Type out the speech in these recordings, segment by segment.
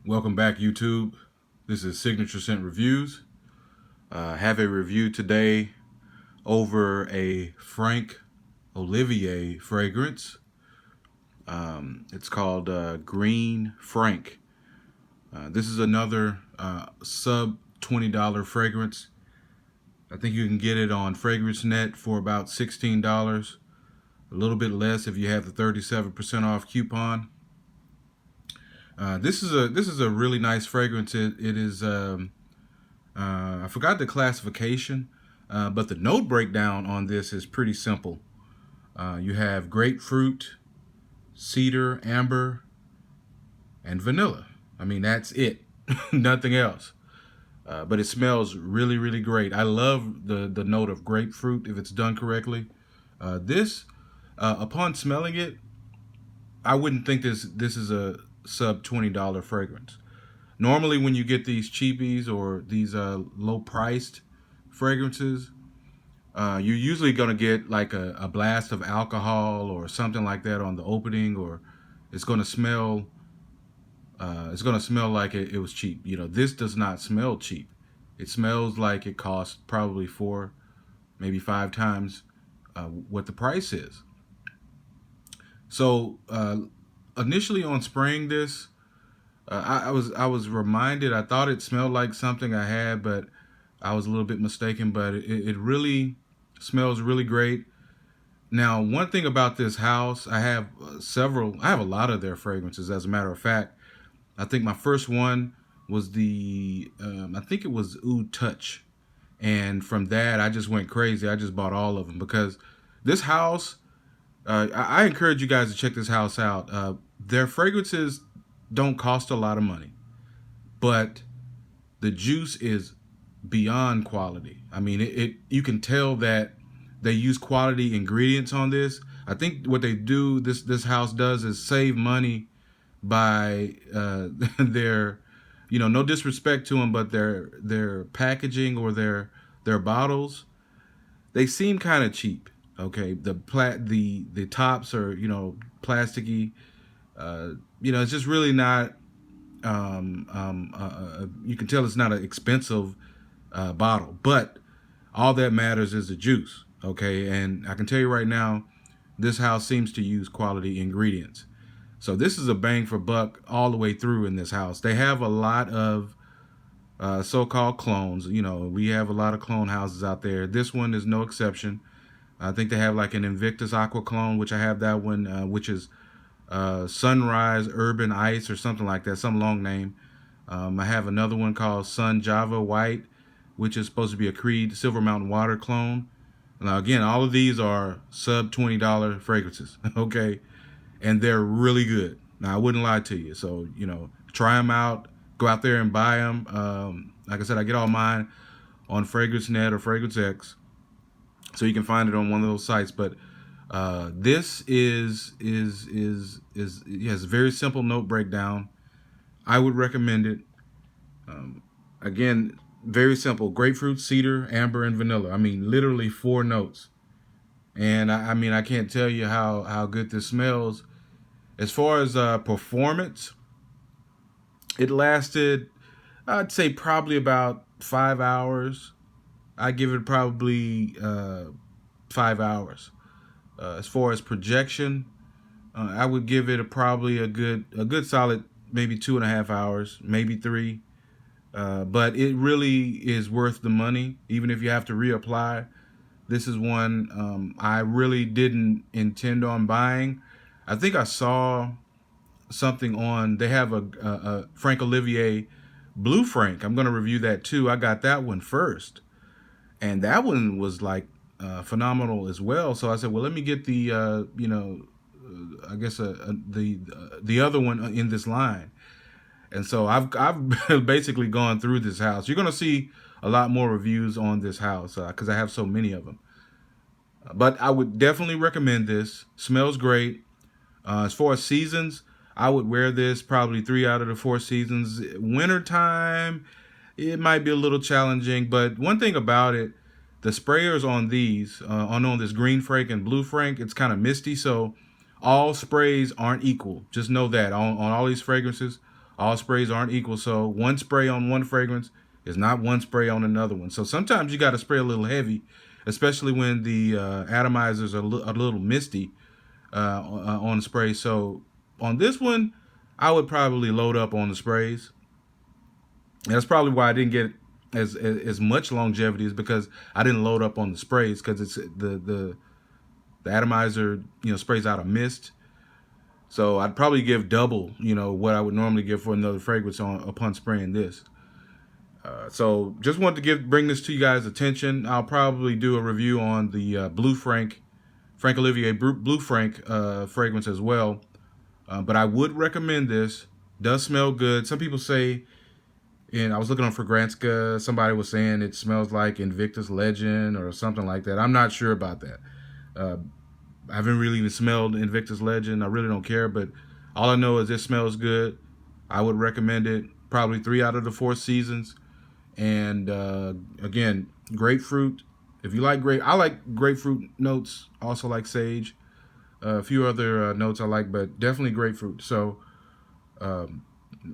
Welcome back, YouTube. This is Signature Scent Reviews. Have a review today over a Franck Olivier fragrance. It's called Green Franck. This is another sub $20 fragrance. I think you can get it on FragranceNet for about $16. A little bit less if you have the 37% off coupon. This is a really nice fragrance. It is I forgot the classification, but the note breakdown on this is pretty simple. You have grapefruit, cedar, amber, and vanilla. I mean, that's it. Nothing else. But it smells really, really great. I love the note of grapefruit if it's done correctly. Upon smelling it, I wouldn't think this is a sub $20 fragrance. Normally when you get these cheapies or these low priced fragrances, you're usually going to get like a blast of alcohol or something like that on the opening, or it's going to smell like it was cheap. You know, this does not smell cheap. It smells like it costs probably 4, maybe 5 times what the price is. So initially on spraying this, I was reminded, I thought it smelled like something I had, but I was a little bit mistaken. But it really smells really great. Now, one thing about this house, I have a lot of their fragrances. As a matter of fact, I think my first one was I think it was Oud Touch. And from that, I just went crazy. I just bought all of them because this house, I encourage you guys to check this house out. Their fragrances don't cost a lot of money, but the juice is beyond quality. I mean, you can tell that they use quality ingredients on this. I think what they do, this house does, is save money by their, no disrespect to them, but their packaging or their bottles, they seem kind of cheap. Okay, the tops are plasticky. It's just really not. You can tell it's not an expensive bottle, but all that matters is the juice. Okay, and I can tell you right now, this house seems to use quality ingredients. So this is a bang for buck all the way through in this house. They have a lot of so-called clones. We have a lot of clone houses out there. This one is no exception. I think they have like an Invictus Aqua clone, which I have that one, which is Sunrise Urban Ice or something like that, some long name. I have another one called Sun Java White, which is supposed to be a Creed Silver Mountain Water clone. Now, again, all of these are sub $20 fragrances, okay? And they're really good. Now, I wouldn't lie to you. So, try them out. Go out there and buy them. Like I said, I get all mine on FragranceNet or FragranceX. So you can find it on one of those sites. But this it has a very simple note breakdown. I would recommend it. Again, very simple: grapefruit, cedar, amber, and vanilla. I mean, literally 4 notes. And I can't tell you how good this smells. As far as performance, it lasted, I'd say, probably about 5 hours. I give it probably 5 hours. As far as projection, I would give it probably a good solid maybe 2.5 hours, maybe 3. But it really is worth the money, even if you have to reapply. This is one I really didn't intend on buying. I think I saw something on, they have a Franck Olivier Blue Franck. I'm going to review that too. I got that one first. And that one was like phenomenal as well. So I said, well, let me get the, I guess the other one in this line. And so I've basically gone through this house. You're going to see a lot more reviews on this house because I have so many of them. But I would definitely recommend this. Smells great. As far as seasons, I would wear this probably 3 out of the 4 seasons. Wintertime, it might be a little challenging. But one thing about it, the sprayers on these, on this Green Franck and Blue Franck, it's kind of misty. So all sprays aren't equal. Just know that on all these fragrances, All sprays aren't equal. So one spray on one fragrance is not one spray on another one. So sometimes you got to spray a little heavy, especially when the atomizers are a little misty on the spray. So on this one, I would probably load up on the sprays. That's probably why I didn't get as much longevity, is because I didn't load up on the sprays, because it's the atomizer, sprays out a mist. So I'd probably give double, what I would normally give for another fragrance upon spraying this. So just wanted to bring this to you guys' attention. I'll probably do a review on the Blue Franck Olivier Blue Franck fragrance as well. But I would recommend this. Does smell good. Some people say, and I was looking on Fragrantica, somebody was saying it smells like Invictus Legend or something like that. I'm not sure about that. I haven't really even smelled Invictus Legend. I really don't care, but all I know is it smells good. I would recommend it. Probably 3 out of the 4 seasons. And again, grapefruit. If you like I like grapefruit notes. Also like sage. A few other notes I like, but definitely grapefruit. So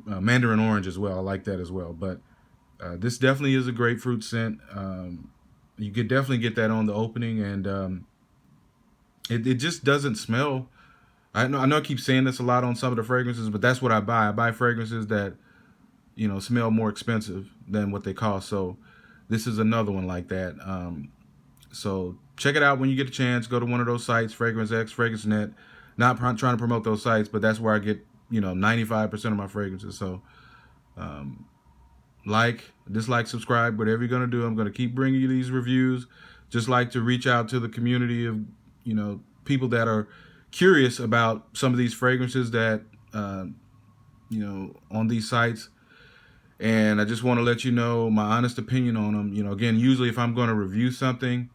mandarin orange as well. I like that as well. But this definitely is a grapefruit scent. You could definitely get that on the opening, and it just doesn't smell. I know I keep saying this a lot on some of the fragrances, but that's what I buy. I buy fragrances that smell more expensive than what they cost. So this is another one like that. So check it out when you get a chance. Go to one of those sites, Fragrance X, Fragrance Net. Not trying to promote those sites, but that's where I get 95% of my fragrances. So like, dislike, subscribe, whatever you're gonna do. I'm gonna keep bringing you these reviews. Just like to reach out to the community of people that are curious about some of these fragrances that on these sites. And I just want to let you know my honest opinion on them. Again, usually if I'm going to review something,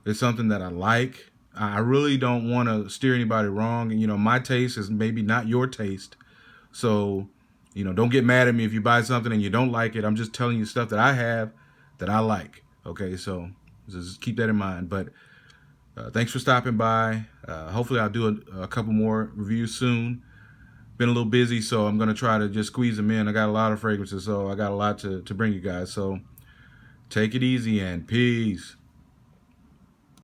it's something that I like. I really don't want to steer anybody wrong. And, my taste is maybe not your taste. So, don't get mad at me if you buy something and you don't like it. I'm just telling you stuff that I have that I like. Okay, so just keep that in mind. But thanks for stopping by. Hopefully I'll do a couple more reviews soon. Been a little busy, so I'm going to try to just squeeze them in. I got a lot of fragrances, so I got a lot to bring you guys. So take it easy and peace.